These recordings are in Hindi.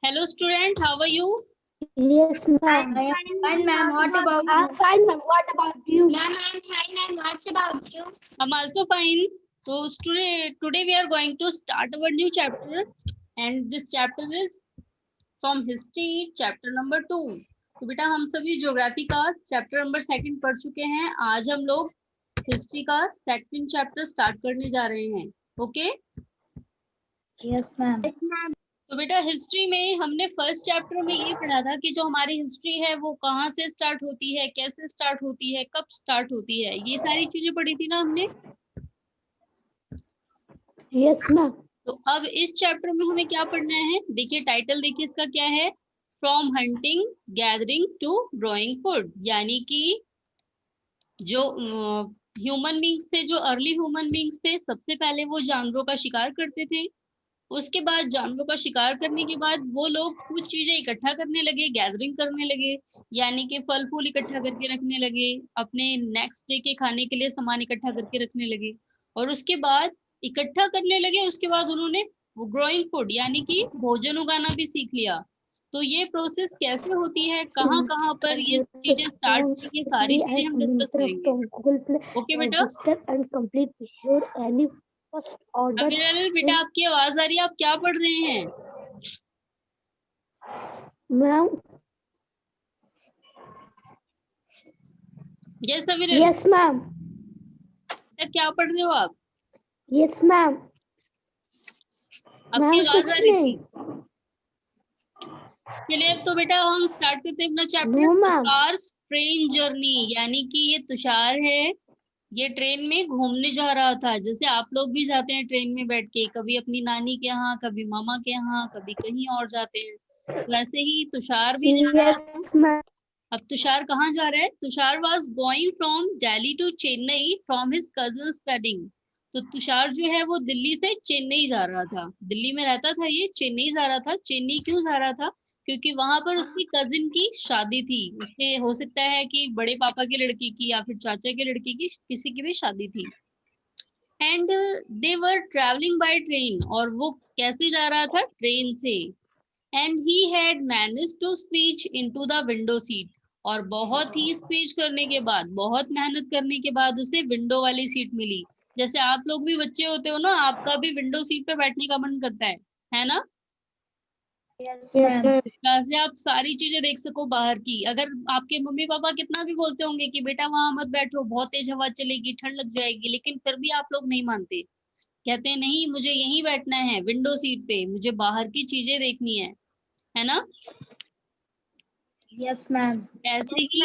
Hello student, how are you? Yes, ma'am. I am fine, ma'am. What about I'm you? fine, ma'am. What about you? Ma'am, I am fine, and what's about you? I'm also fine. So today we are going to start our new chapter, and this chapter is from history, chapter number 2. तो बेटा हम सभी ज्योग्राफी का चैप्टर नंबर 2 पढ़ चुके हैं. आज हम लोग हिस्ट्री का 2nd चैप्टर स्टार्ट करने जा रहे हैं. ओके? Yes, ma'am. तो बेटा हिस्ट्री में हमने फर्स्ट चैप्टर में ये पढ़ा था कि जो हमारी हिस्ट्री है वो कहाँ से स्टार्ट होती है, कैसे स्टार्ट होती है, कब स्टार्ट होती है, ये सारी चीजें पढ़ी थी ना हमने. Yes, ma'am. तो अब इस चैप्टर में हमें क्या पढ़ना है. देखिए टाइटल देखिए इसका क्या है. From hunting gathering to growing food. यानी कि जो ह्यूमन बींग्स थे, जो अर्ली ह्यूमन बींग्स थे, सबसे पहले वो जानवरों का शिकार करते थे. उसके बाद जानवरों का शिकार करने के बाद वो लोग कुछ चीजें इकट्ठा करने लगे, गैदरिंग करने लगे. यानी कि फल फूल इकट्ठा करके रखने लगे, अपने नेक्स्ट डे के खाने के लिए सामान इकट्ठा करके रखने लगे. और उसके बाद इकट्ठा करने लगे, उसके बाद उन्होंने ग्रोइंग फूड यानी कि भोजन उगाना भी सीख लिया. तो ये प्रोसेस कैसे होती है, कहाँ कहाँ पर ये चीजें स्टार्ट हुई, ये सारी चीजें हम डिस्कस करेंगे. ओके बेटा. and complete before any first order. अविरल बेटा आपकी आवाज आ रही है, आप क्या पढ़ रहे हैं? Ma'am. यस अविरल. Yes, ma'am. क्या पढ़ रहे हो आप? Yes, ma'am. आपकी Ma'am, आवाज कुछ आ रही नहीं. थी. चलिए अब तो बेटा हम स्टार्ट करते हैं अपना chapter. No, ma'am. Tushar train journey. यानी कि ये तुषार है, ये ट्रेन में घूमने जा रहा था. जैसे आप लोग भी जाते हैं ट्रेन में बैठ के, कभी अपनी नानी के यहाँ, कभी मामा के यहाँ, कभी कहीं और जाते हैं. वैसे ही तुषार भी जा रहा था. Yes, ma'am. अब तुषार कहाँ जा रहा है? Tushar was going from Delhi to Chennai from his cousins wedding. तो तुषार जो है वो दिल्ली से चेन्नई जा रहा था. दिल्ली में रहता था, ये चेन्नई जा रहा था. चेन्नई क्यों जा रहा था? क्योंकि वहां पर उसकी कजिन की शादी थी. उसके हो सकता है कि बड़े पापा के लड़की की या फिर चाचा के लड़की की, किसी की भी शादी थी. And they were travelling by train. और वो कैसे जा रहा था? ट्रेन से. And he had managed to speech into the window seat. और बहुत ही स्पीच करने के बाद, बहुत मेहनत करने के बाद उसे विंडो वाली सीट मिली. जैसे आप लोग भी बच्चे होते हो ना, आपका भी विंडो सीट पे बैठने का मन करता है ना? Yes, Yes, ma'am. ma'am. ताकि आप सारी चीजें देख सको बाहर की. अगर आपके मम्मी पापा कितना भी बोलते होंगे कि बेटा वहां मत बैठो, बहुत तेज हवा चलेगी, ठंड लग जाएगी, लेकिन फिर भी आप लोग नहीं मानते. कहते हैं नहीं, मुझे यहीं बैठना है विंडो सीट पे, मुझे बाहर की चीजें देखनी है ना? Yes, ma'am. ऐसे ही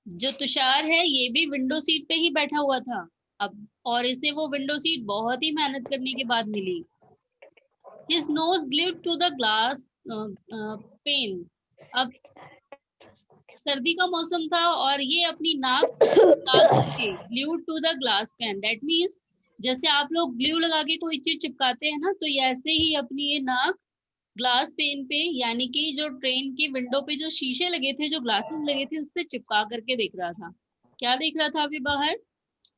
जो तुषार है ये भी विंडो सीट पे ही बैठा हुआ था अब. और इसे वो विंडो सीट बहुत ही मेहनत करने के बाद मिली. His nose glued to the glass pane. अब सर्दी का मौसम था और ये अपनी नाक glued to the glass pane. That means जैसे आप लोग ग्लू लगा के कोई चीज चिपकाते हैं ना, तो ऐसे ही अपनी ये नाक ग्लास पेन पे, यानी कि जो ट्रेन की विंडो पे जो शीशे लगे थे, जो ग्लासेस लगे थे, उससे चिपका करके देख रहा था. क्या देख रहा था अभी बाहर?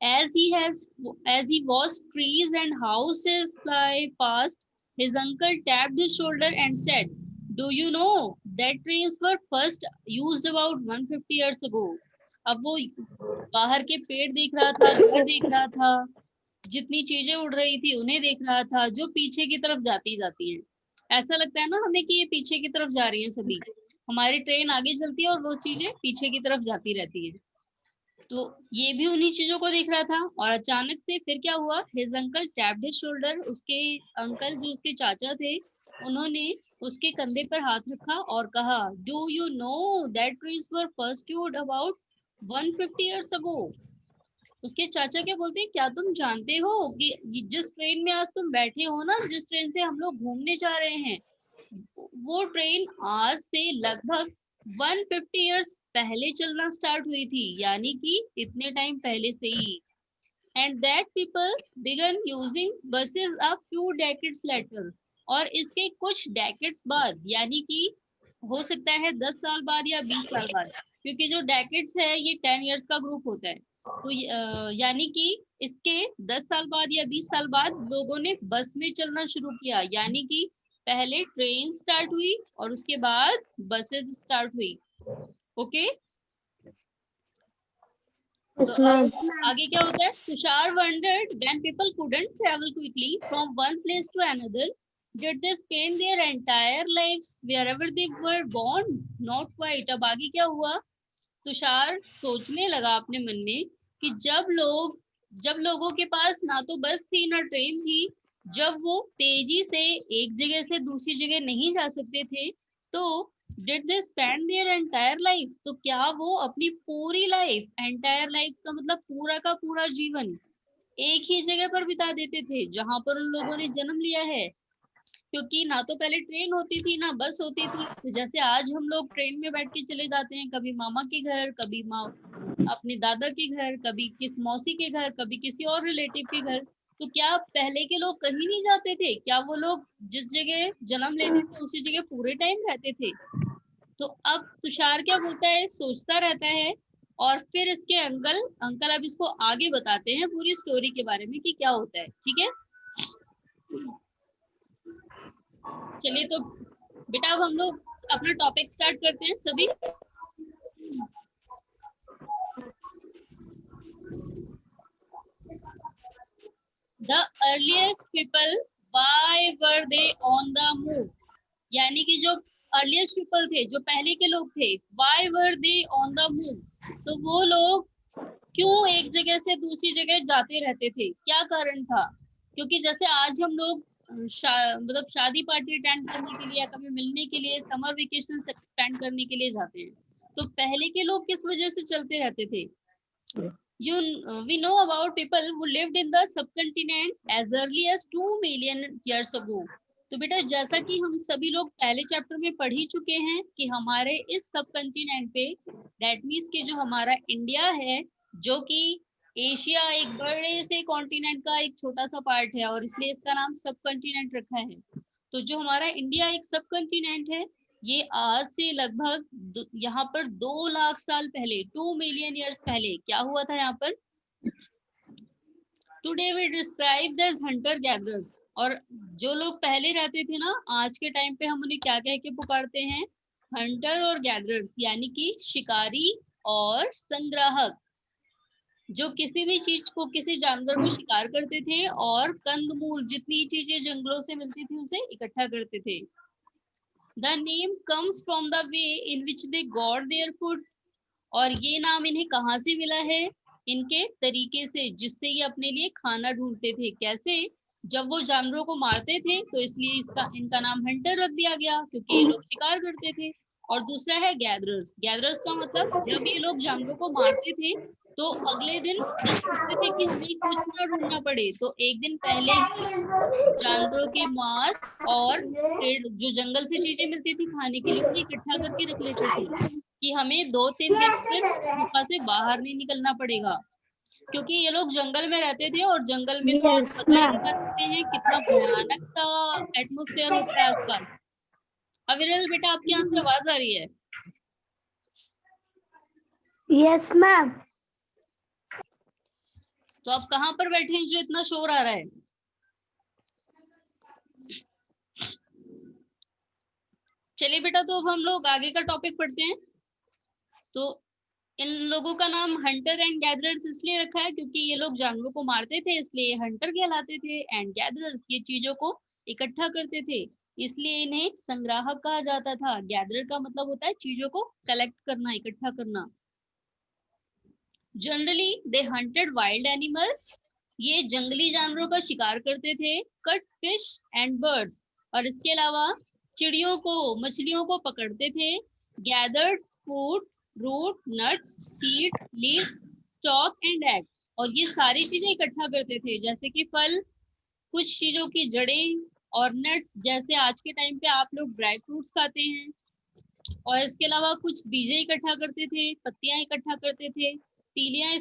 as he watched trees and houses fly past, his uncle tapped his shoulder and said, do you know that trains were first used about 150 years ago. अब वो बाहर के पेड़ देख रहा था, घर देख रहा था, जितनी चीजें उड़ रही थी उन्हें देख रहा था, जो पीछे की तरफ जाती हैं. ऐसा लगता है ना हमें कि ये पीछे की तरफ जा रही हैं सभी. हमारी ट्रेन आगे चलती है और वो चीजें पीछे की तरफ जाती रहती हैं. तो ये भी उन्हीं चीजों को देख रहा था. और अचानक से फिर क्या हुआ? His uncle tapped his shoulder. उसके अंकल जो उसके चाचा थे, उन्होंने उसके कंधे पर हाथ रखा और कहा, do you know that trees were first used about 150 years ago. उसके चाचा क्या बोलते हैं, क्या तुम जानते हो कि जिस ट्रेन में आज तुम बैठे हो ना, जिस ट्रेन से हम लोग घूमने जा रहे हैं, वो ट्रेन आज से लगभग 150 years पहले चलना स्टार्ट हुई थी. यानी कि इतने टाइम पहले से ही. And that people began using buses a few decades later. और इसके कुछ डेकेड्स बाद, यानी कि हो सकता है 10 साल बाद या 20 साल बाद, क्योंकि जो डेकेड्स है ये 10 years का ग्रुप होता है. तो यानी कि इसके 10 साल बाद या 20 साल बाद लोगों ने बस में चलना शुरू किया. यानी कि पहले ट्रेन स्टार्ट हुई और उसके बाद बसेस स्टार्ट हुई। ओके Yes, तो ma'am. आगे क्या होता है? Tushar wondered when people couldn't travel quickly from one place to another, did they spend their entire lives wherever they were born? Not quite. अब आगे क्या हुआ? तुषार सोचने लगा अपने मन में कि जब लोगों के पास ना तो बस थी ना ट्रेन थी, जब वो तेजी से एक जगह से दूसरी जगह नहीं जा सकते थे, तो did they spend their entire life, तो क्या वो अपनी पूरी लाइफ, एंटायर लाइफ का मतलब पूरा का पूरा जीवन, एक ही जगह पर बिता देते थे जहां पर उन लोगों ने जन्म लिया है? क्योंकि ना तो पहले ट्रेन होती थी ना बस होती थी। तो जैसे आज हम लोग ट्रेन में बैठ के चले जाते हैं, कभी मामा के घर, कभी अपने दादा के घर, कभी किस मौसी के घर, कभी किसी और रिलेटिव के घर, तो क्या पहले के लोग कहीं नहीं जाते थे? क्या वो लोग जिस जगह जन्म लेते थे उसी जगह पूरे टाइम रहते थे? तो अब तुषार क्या बोलता है, सोचता रहता है, और फिर इसके अंकल अंकल अब इसको आगे बताते हैं पूरी स्टोरी के बारे में कि क्या होता है। ठीक है, चलिए तो बेटा अब हम लोग अपना टॉपिक स्टार्ट करते हैं सभी। The earliest people, why were they on the move, यानी कि जो अर्लीस्ट पीपल थे, जो पहले के लोग थे, why were they on the move, तो वो लोग क्यों एक जगह से दूसरी जगह जाते रहते थे, क्या कारण था? क्योंकि जैसे आज हम लोग मतलब शादी पार्टी अटेंड करने के लिए या कभी मिलने के लिए, समर वेकेशन स्पेंड करने के लिए जाते हैं, तो पहले के लोग किस वजह से चलते रहते थे? You, we know about people who lived in the subcontinent as early as 2 million years ago. तो बेटा जैसा कि हम सभी लोग पहले चैप्टर में पढ़ ही चुके हैं कि हमारे इस सबकंटिनेंट पे, दैट मीन्स कि जो हमारा इंडिया है, जो कि एशिया एक बड़े से कॉन्टिनेंट का एक छोटा सा पार्ट है और इसलिए इसका नाम सबकंटिनेंट रखा है। तो जो हमारा इंडिया एक सबकंटिनेंट है, ये आज से लगभग यहाँ पर 2 लाख साल पहले, 2 मिलियन ईयर्स पहले क्या हुआ था यहाँ पर? Today we describe this hunter gatherers. और जो लोग पहले रहते थे ना, आज के टाइम पे हम उन्हें क्या कह के पुकारते हैं? हंटर और गैदरर्स, यानी कि शिकारी और संग्राहक, जो किसी भी चीज को, किसी जानवर को शिकार करते थे और कंदमूल जितनी चीजें जंगलों से मिलती थी उसे इकट्ठा करते थे। The name comes from the way in which they got their food, और ये नाम इन्हें कहाँ से मिला है? इनके तरीके से जिससे ये अपने लिए खाना ढूंढते थे। कैसे? जब वो जानवरों को मारते थे तो इसलिए इनका नाम हंटर रख दिया गया, क्योंकि ये लोग शिकार करते थे। और दूसरा है गैदरर्स। गैदरर्स का मतलब जब ये लोग जानवरों को मारते थे तो अगले दिन जब सोचते थे कि हमें कुछ ना ढूंढना पड़े, तो एक दिन पहले ही जानवरों के मांस और पेड़, जो जंगल से चीजें मिलती थी खाने के लिए, उन्हें इकट्ठा करके रख लेते थे कि हमें 2-3 दिन फिर गुफा से बाहर नहीं निकलना पड़ेगा। क्योंकि ये लोग जंगल में रहते थे और जंगल में तो आप Yes, बता ही ma'am. बता सकते हैं कितना भयानक सा एटमोस्फेयर होता है आसपास। अविरल बेटा आपके यहाँ से आवाज आ रही है? Yes, ma'am. तो आप कहाँ पर बैठे हैं जो इतना शोर आ रहा है? चलिए बेटा, तो अब हम लोग आगे का टॉपिक पढ़ते हैं। तो इन लोगों का नाम हंटर एंड गैदरर्स इसलिए रखा है क्योंकि ये लोग जानवरों को मारते थे, इसलिए हंटर कहलाते थे, एंड गैदरर्स ये चीजों को इकट्ठा करते थे, इसलिए इन्हें संग्राहक कहा जाता था। गैदरर का मतलब होता है चीजों को कलेक्ट करना, इकट्ठा करना। Generally they hunted wild animals, ये जंगली जानवरों का शिकार करते थे, कट फिश एंड बर्ड्स, और इसके अलावा चिड़ियों को, मछलियों को पकड़ते थे, gathered food, root, nuts, seed, leaves, stalk and egg, और ये सारी चीजें इकट्ठा करते थे, जैसे कि फल, कुछ चीजों की जड़ें, और नट्स, जैसे आज के टाइम पे आप लोग ड्राई फ्रूट्स खाते हैं, और इसके अलावा कुछ बीजे इकट्ठा करते थे, पत्तियां इकट्ठा करते थे, तीलियां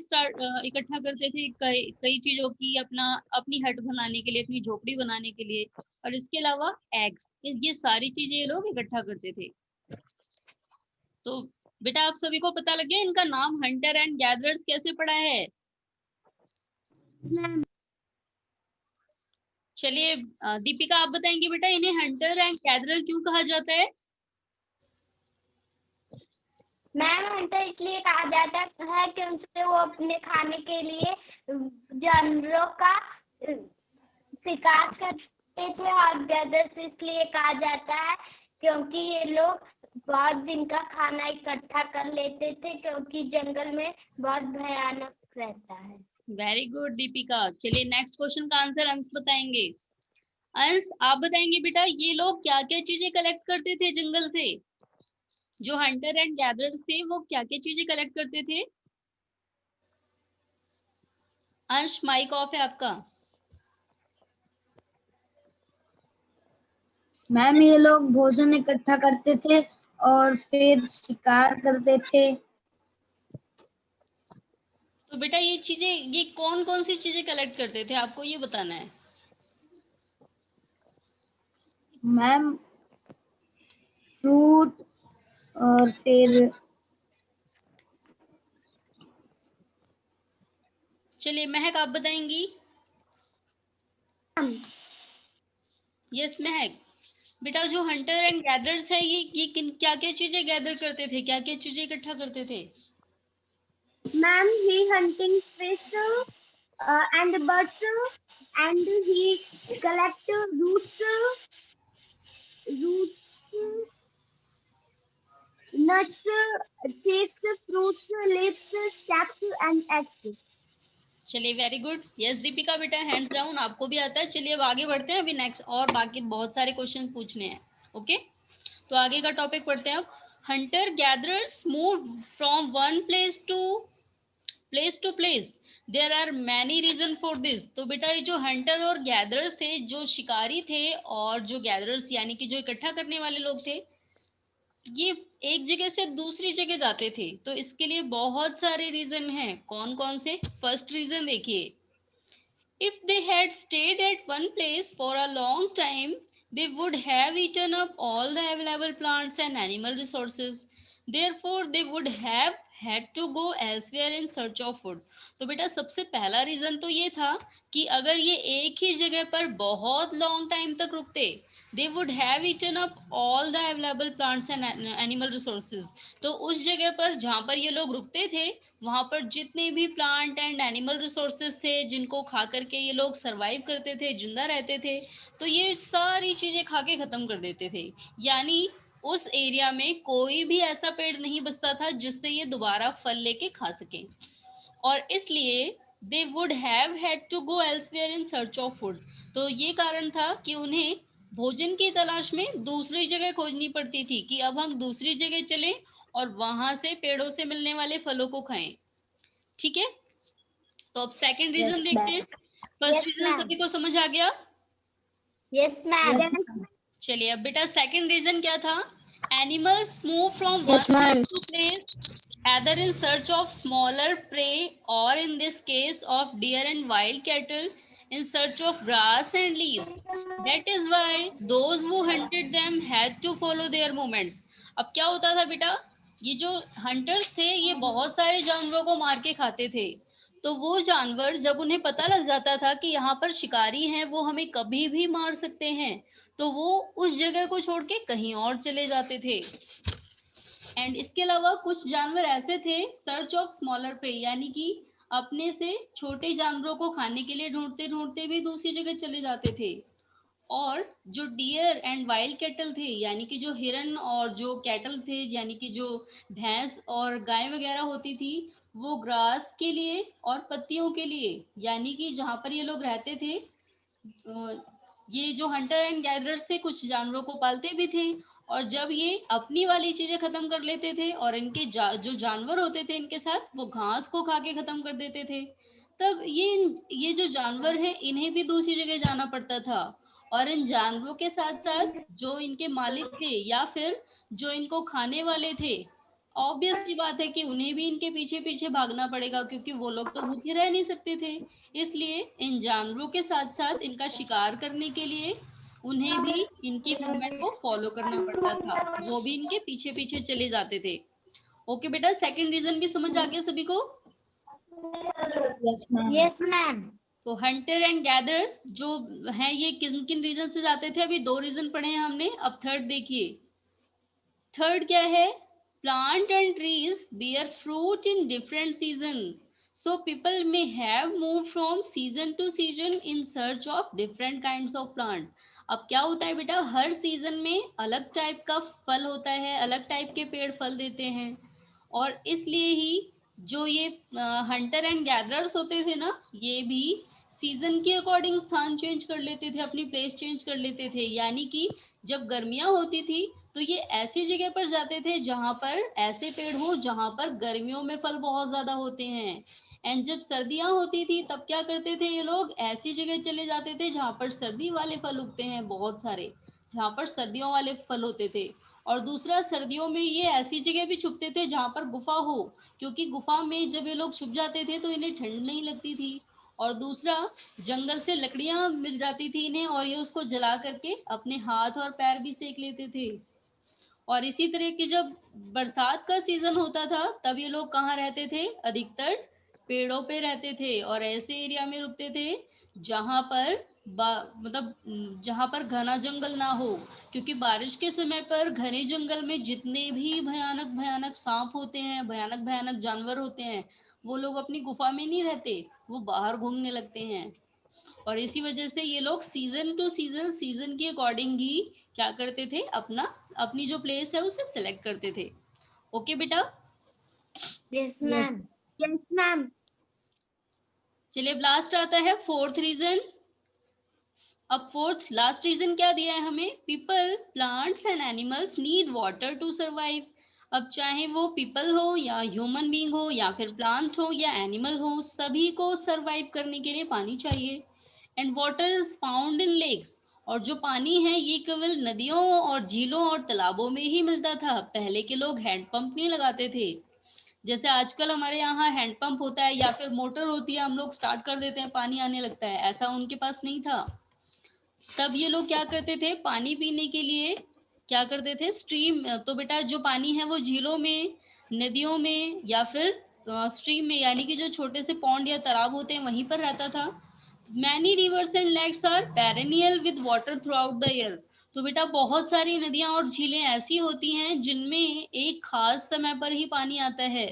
इकट्ठा करते थे, कई कई चीजों की अपनी हट बनाने के लिए, अपनी झोपड़ी बनाने के लिए, और इसके अलावा एग्स, ये सारी चीजें ये लोग इकट्ठा करते थे। तो बेटा आप सभी को पता लग गया इनका नाम हंटर एंड गैदरर्स कैसे पड़ा है? चलिए दीपिका आप बताएंगे बेटा इन्हें हंटर एंड गैदरर क्यों कहा जाता है? मैम हंटर इसलिए कहा जाता है क्योंकि वो अपने खाने के लिए जानवरों का शिकार करते थे, और गैदर्स इसलिए कहा जाता है क्योंकि ये लोग बहुत दिन का खाना इकट्ठा कर लेते थे, क्योंकि जंगल में बहुत भयानक रहता है। Very good Deepika. चलिए नेक्स्ट क्वेश्चन का आंसर अंश बताएंगे। अंश आप बताएंगे बेटा ये लोग क्या क्या चीजें कलेक्ट करते थे जंगल से? जो हंटर एंड गैदरर्स थे वो क्या क्या चीजें कलेक्ट करते थे? अंश माइक ऑफ है आपका। मैम ये लोग भोजन इकट्ठा करते थे और फिर शिकार करते थे। तो बेटा ये चीजें ये कौन कौन सी चीजें कलेक्ट करते थे आपको ये बताना है। मैम फ्रूट और फिर चलिए महक आप बताएंगी। यस महक। बेटा जो हंटर एंड गैदरर्स है ये किन क्या क्या चीजें गैदर करते थे, क्या क्या चीजें इकट्ठा करते थे? Ma'am he hunting fish and birds, and he collect roots, nuts, seeds, fruits, leaves, saps and eggs. चलिए वेरी गुड। यस दीपिका बेटा हैंड्स डाउन, आपको भी आता है। चलिए अब आगे बढ़ते हैं, अभी नेक्स्ट और बाकी बहुत सारे क्वेश्चन पूछने हैं। ओके तो आगे का टॉपिक पढ़ते हैं अब। Hunter gatherers move from one place to place, there are many reason for this. तो बेटा ये जो हंटर और गैदरर्स थे, जो शिकारी थे, और जो गैदरर्स यानी कि जो इकट्ठा करने वाले लोग थे, ये एक जगह से दूसरी जगह जाते थे। तो इसके लिए बहुत सारे रीजन हैं। कौन कौन से? फर्स्ट रीजन देखिए, if they had stayed at one place for a long time, they would have eaten up all the available plants and animal resources. Therefore, they would have had to go elsewhere in search of food. तो बेटा सबसे पहला रीजन तो ये था कि अगर ये एक ही जगह पर बहुत लॉन्ग टाइम तक रुकते, they would have eaten up all the available plants and animal resources. तो उस जगह पर जहाँ पर ये लोग रुकते थे, वहां पर जितने भी प्लांट एंड एनिमल रिसोर्सेज थे जिनको खा करके ये लोग सरवाइव करते थे, जिंदा रहते थे, तो ये सारी चीजें खा के खत्म कर देते थे। यानी उस एरिया में कोई भी ऐसा पेड़ नहीं बचता था जिससे ये दोबारा फल लेके खा सके, और इसलिए they would have had to go elsewhere in search of food. तो ये कारण था कि उन्हें भोजन की तलाश में दूसरी जगह खोजनी पड़ती थी, कि अब हम दूसरी जगह चलें और वहां से पेड़ों से मिलने वाले फलों को खाएं। ठीक है तो अब सेकंड रीजन देखते हैं। फर्स्ट रीजन सभी को समझ आ गया? Yes ma'am. चलिए अब बेटा सेकंड रीजन क्या था? Animals move from Yes, one ma'am. Place to place either in search of smaller prey, or in this case of deer and wild cattle, in search of grass and leaves. That is why those who hunted them had to follow their movements. अब क्या होता था बेटा, ये जो हंटर्स थे ये बहुत सारे जानवरों को मार के खाते थे। तो वो जानवर जब उन्हें पता लग जाता था कि यहाँ पर शिकारी हैं, वो हमें कभी भी मार सकते हैं, तो वो उस जगह को छोड़ के कहीं और चले जाते थे। एंड इसके अलावा कुछ जानवर ऐसे थे, सर्च ऑफ स्मॉलर प्रे, यानी कि अपने से छोटे जानवरों को खाने के लिए ढूंढते ढूंढते भी दूसरी जगह चले जाते थे। और जो डियर एंड वाइल्ड कैटल थे, यानी कि जो हिरन और जो कैटल थे, यानी कि जो भैंस और गाय वगैरह होती थी, वो ग्रास के लिए और पत्तियों के लिए, यानी कि जहाँ पर ये लोग रहते थे, ये जो हंटर एंड गैदरर्स थे कुछ जानवरों को पालते भी थे, और जब ये अपनी वाली चीजें खत्म कर लेते थे और इनके जो जानवर होते थे इनके साथ, वो घास को खा के खत्म कर देते थे, तब ये जो जानवर हैं इन्हें भी दूसरी जगह जाना पड़ता था। और इन जानवरों के साथ साथ जो इनके मालिक थे या फिर जो इनको खाने वाले थे, ऑब्वियस सी बात है कि उन्हें भी इनके पीछे पीछे भागना पड़ेगा, क्योंकि वो लोग तो भूखे रह नहीं सकते थे। इसलिए इन जानवरों के साथ साथ इनका शिकार करने के लिए उन्हें भी इनकी मूवमेंट को फॉलो करना पड़ता था, वो भी इनके पीछे पीछे चले जाते थे। ओके बेटा सेकंड रीजन भी समझ आ गया सभी को? Yes ma'am. Yes ma'am. तो हंटर एंड गैदरर्स जो हैं ये किन किन रीजन से जाते थे? अभी 2 रीजन पढ़े हैं हमने, अब थर्ड देखिए। थर्ड क्या है? Plant and trees bear fruit in different season, so people may have moved from season to season in search of different kinds of plant. अब क्या होता है बेटा, हर सीजन में अलग टाइप का फल होता है, अलग टाइप के पेड़ फल देते हैं, और इसलिए ही जो ये हंटर एंड गैदरर्स होते थे ना, ये भी सीजन के अकॉर्डिंग स्थान चेंज कर लेते थे, अपनी प्लेस चेंज कर लेते थे। यानी कि जब गर्मियां होती थी तो ये ऐसी जगह पर जाते थे जहां पर ऐसे पेड़ हो जहां पर गर्मियों में फल बहुत ज्यादा होते हैं। एंड जब सर्दियां होती थी तब क्या करते थे ये लोग, ऐसी जगह चले जाते थे जहां पर सर्दी वाले फल उगते हैं बहुत सारे, जहां पर सर्दियों वाले फल होते थे। और दूसरा, सर्दियों में ये ऐसी जगह भी छुपते थे जहां पर गुफा हो, क्योंकि गुफा में जब ये लोग छुप जाते थे तो इन्हें ठंड नहीं लगती थी। और दूसरा, जंगल से लकड़ियां मिल जाती थी इन्हें और ये उसको जला करके अपने हाथ और पैर भी सेक लेते थे। और इसी तरह की जब बरसात का सीजन होता था तब ये लोग कहाँ रहते थे? अधिकतर पेड़ों पे रहते थे और ऐसे एरिया में रुकते थे जहां पर मतलब जहां पर घना जंगल ना हो, क्योंकि बारिश के समय पर घने जंगल में जितने भी भयानक भयानक सांप होते हैं, भयानक भयानक जानवर होते हैं, वो लोग अपनी गुफा में नहीं रहते, वो बाहर घूमने लगते हैं। और इसी वजह से ये लोग सीजन टू सीजन, सीजन के अकॉर्डिंग ही क्या करते थे, अपना अपनी जो प्लेस है उसे सिलेक्ट करते थे। ओके बेटा, यस मैम। Yes ma'am. चलिए लास्ट आता है फोर्थ रीजन। अब फोर्थ लास्ट रीजन क्या दिया है हमें? People, plants and animals need water to survive. अब चाहे वो पीपल हो या ह्यूमन बीइंग हो या फिर प्लांट हो या एनिमल हो, सभी को सर्वाइव करने के लिए पानी चाहिए। And water is found in lakes, और जो पानी है ये केवल नदियों और झीलों और तालाबों में ही मिलता था। पहले के लोग हैंडपंप नहीं लगाते थे, जैसे आजकल हमारे यहाँ हैंडपंप होता है या फिर मोटर होती है, हम लोग स्टार्ट कर देते हैं पानी आने लगता है, ऐसा उनके पास नहीं था। तब ये लोग क्या करते थे, पानी पीने के लिए क्या करते थे, स्ट्रीम, तो बेटा जो पानी है वो झीलों में, नदियों में या फिर स्ट्रीम में, यानी कि जो छोटे से पॉन्ड या तालाब होते हैं वहीं पर रहता था। Many rivers and lakes are perennial with water throughout the year. तो बेटा बहुत सारी नदियां और झीलें ऐसी होती हैं जिनमें एक खास समय पर ही पानी आता है।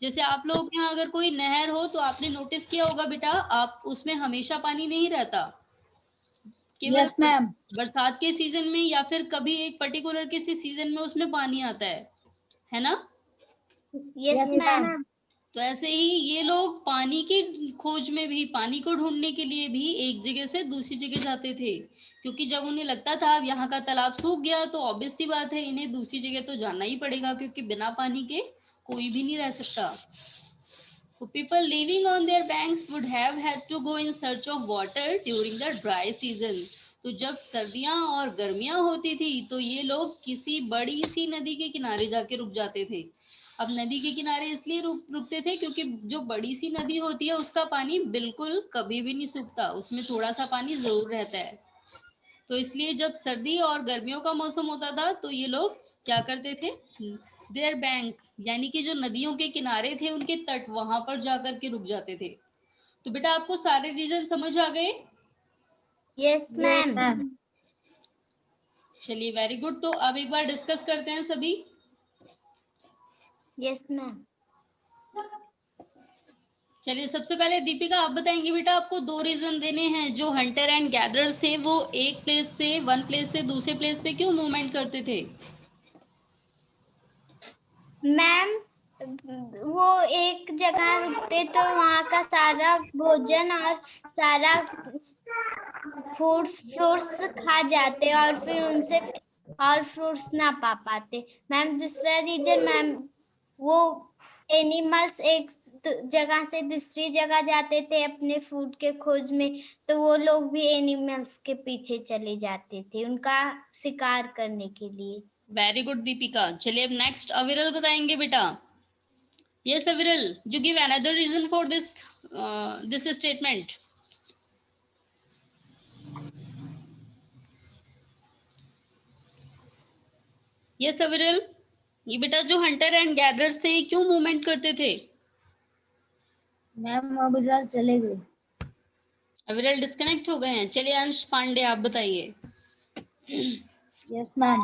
जैसे आप लोग के यहाँ अगर कोई नहर हो तो आपने नोटिस किया होगा बेटा, आप उसमें हमेशा पानी नहीं रहता, केवल यस मैम। बरसात के सीजन में या फिर कभी एक पर्टिकुलर किसी सीजन में उसमें पानी आता है ना? Yes yes ma'am. मैम। तो ऐसे ही ये लोग पानी की खोज में भी, पानी को ढूंढने के लिए भी एक जगह से दूसरी जगह जाते थे, क्योंकि जब उन्हें लगता था अब यहाँ का तालाब सूख गया तो ऑब्वियस सी बात है इन्हें दूसरी जगह तो जाना ही पड़ेगा, क्योंकि बिना पानी के कोई भी नहीं रह सकता। So people living on their banks would have had to go in search of water during the dry season. तो जब सर्दियां और गर्मियां होती थी तो ये लोग किसी बड़ी सी नदी के किनारे जाके रुक जाते थे। अब नदी के किनारे इसलिए रुकते थे क्योंकि जो बड़ी सी नदी होती है उसका पानी बिल्कुल कभी भी नहीं सूखता, उसमें थोड़ा सा पानी जरूर रहता है। तो इसलिए जब सर्दी और गर्मियों का मौसम होता था तो ये लोग क्या करते थे, देयर बैंक, यानी कि जो नदियों के किनारे थे उनके तट, वहां पर जाकर के रुक जाते थे। तो बेटा आपको सारे रीजन समझ आ गए? Yes ma'am. चलिए वेरी गुड, तो अब एक बार डिस्कस करते हैं सभी। Yes ma'am. चलिए सबसे पहले दीपिका आप बताएंगे बेटा, आपको 2 रीजन देने हैं, जो हंटर एंड गैदरर्स थे वो एक प्लेस से, वन प्लेस से दूसरे प्लेस पे क्यों मूवमेंट करते थे? मैम वो एक जगह रुकते तो वहाँ का सारा भोजन और सारा फ्रूट्स खा जाते और फिर उनसे और फ्रूट्स ना पा पाते। मैम दूसरा रीजन मैम, वो एनिमल्स एक जगह से दूसरी जगह जाते थे अपने फूड के खोज में, तो वो लोग भी एनिमल्स के पीछे चले जाते थे उनका शिकार करने के लिए। Very good Deepika. चलिए अब नेक्स्ट अविरल बताएंगे बेटा। Yes Aviral, you give another reason for this statement. Yes Aviral, ये बेटा जो हंटर एंड गैदरर्स थे क्यों मूवमेंट करते थे? मैम अविरल चले गए। अविरल डिस्कनेक्ट हो गए हैं। चलिए अंश पांडे आप बताइए। Yes ma'am.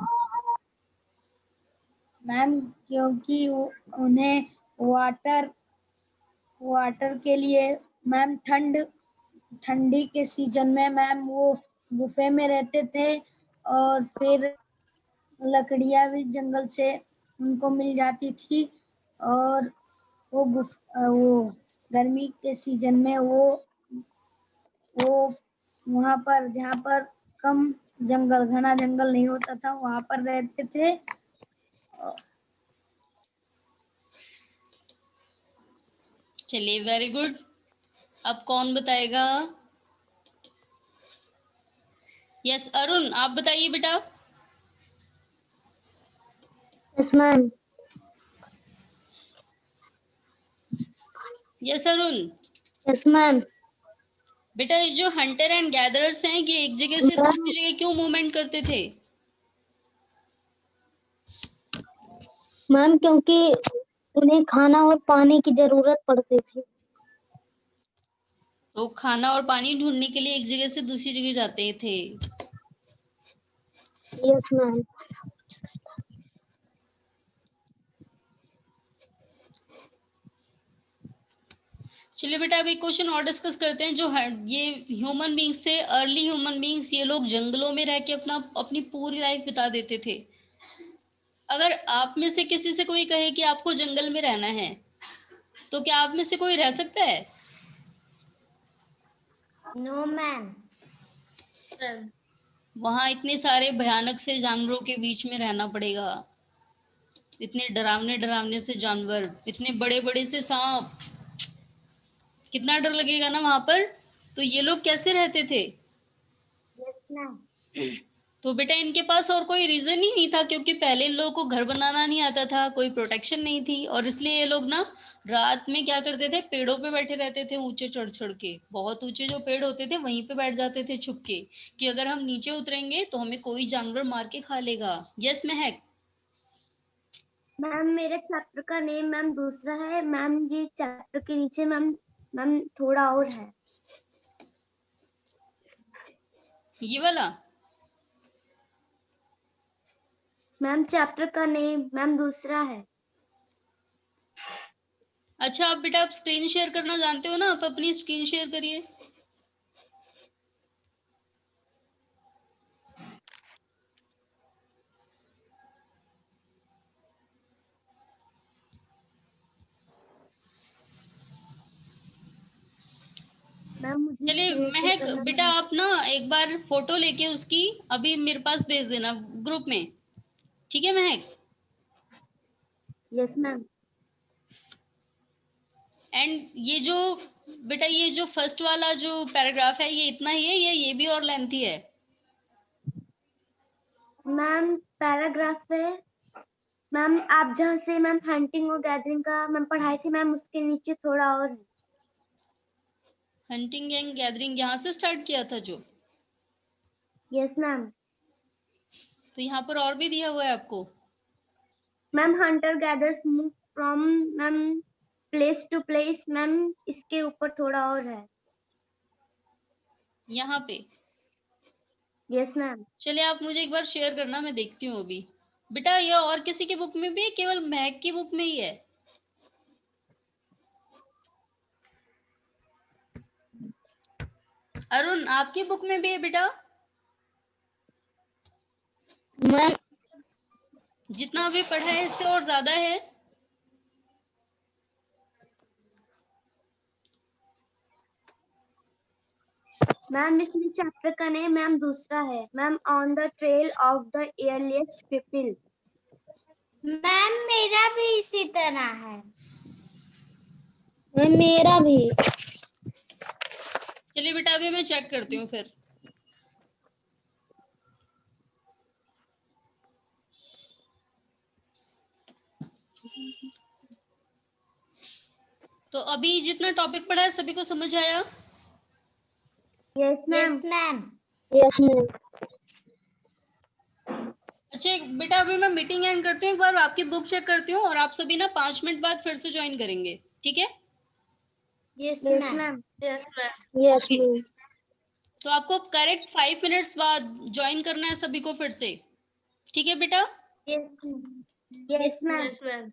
मैम क्योंकि उन्हें वाटर वाटर के लिए मैम ठंडी के सीजन में मैम वो गुफे में रहते थे, और फिर लकड़ियां भी जंगल से उनको मिल जाती थी, और वो गर्मी के सीजन में वो वहां पर जहाँ पर कम घना जंगल नहीं होता था वहां पर रहते थे। चलिए वेरी गुड। अब कौन बताएगा? यस अरुण आप बताइए बेटा। Yes ma'am. Yes Arun. Yes ma'am. बेटा ये जो हंटर एंड गैदरर्स हैं ये एक जगह से दूसरी जगह क्यों मूवमेंट करते थे? मैम क्योंकि उन्हें खाना और पानी की जरूरत पड़ती थी। तो खाना और पानी ढूंढने के लिए एक जगह से दूसरी जगह जाते थे। Yes ma'am. चलिए बेटा अब एक क्वेश्चन और डिस्कस करते हैं। जो ये ह्यूमन बींग्स थे, अर्ली ह्यूमन बींग्स, ये लोग जंगलों में रह के अपनी पूरी लाइफ बिता देते थे। अगर आप में से किसी से कोई कहे कि आपको जंगल में रहना है, तो क्या आप में से कोई रह सकता है? No ma'am. वहां इतने सारे भयानक से जानवरों के बीच में रहना पड़ेगा। इतने डरावने डरावने से जानवर, इतने बड़े बड़े से सांप, कितना डर लगेगा ना वहां पर। तो ये लोग कैसे रहते थे? Yes ma'am. तो बेटा इनके पास और कोई रीजन ही नहीं था, क्योंकि पहले इन लोगों को घर बनाना नहीं आता था, कोई प्रोटेक्शन नहीं थी, और इसलिए ये लोग ना रात में क्या करते थे, पेड़ों पे बैठे रहते थे, ऊंचे चढ़ चढ़ के। बहुत ऊंचे जो पेड़ होते थे वहीं पे बैठ जाते थे छुप के, कि अगर हम नीचे उतरेंगे तो हमें कोई जानवर मार के खा लेगा। यस महक। मैम मेरे चैप्टर का नेम मैम दूसरा है मैम। ये चैप्टर के नीचे मैम मैम थोड़ा और है। ये वाला? मैम चैप्टर का नेम मैम दूसरा है। अच्छा आप बेटा आप स्क्रीन शेयर करना जानते हो ना, आप अपनी स्क्रीन शेयर करिए। मैम मुझे चलिए screen share महक करना बेटा नहीं। आप ना एक बार फोटो लेके उसकी अभी मेरे पास भेज देना ग्रुप में, ठीक है महक? Yes ma'am. एंड ये जो बेटा ये जो फर्स्ट वाला जो पैराग्राफ है ये इतना ही है या ये भी और लेंथी है? मैम पैराग्राफ है मैम। आप जहाँ से मैम हंटिंग और गैदरिंग का मैम पढ़ाई थी मैम उसके नीचे थोड़ा और है। हंटिंग एंड गैदरिंग यहाँ से स्टार्ट किया था जो? Yes ma'am. तो यहाँ पर और भी दिया हुआ है आपको? Ma'am hunter gatherers move from ma'am place to place ma'am इसके ऊपर थोड़ा और है। यहाँ पे? Yes ma'am. चलिए आप मुझे एक बार शेयर करना, मैं देखती हूँ अभी। बेटा ये और किसी की बुक में भी है, केवल महक की बुक में ही है? अरुण आपकी बुक में भी है बेटा? मैम जितना अभी पढ़ा है इससे और ज्यादा है? मैम इसमें चैप्टर का नेम मैम दूसरा है ma'am on the trail of the earliest people. Ma'am मेरा भी इसी तरह है। मैम मेरा भी। चलिए बेटा अभी मैं चेक करती हूँ फिर। तो अभी जितना टॉपिक पढ़ा है सभी को समझ आया? Yes ma'am. Yes ma'am. अच्छा बेटा अभी मैं मीटिंग एंड करती हूँ, एक बार आपकी बुक चेक करती हूँ, और आप सभी ना 5 मिनट बाद फिर से ज्वाइन करेंगे, ठीक है? Yes ma'am. Yes ma'am. तो आपको करेक्ट 5 मिनट्स बाद ज्वाइन करना है सभी को फिर से, ठीक है बेटा? Yes yes ma'am.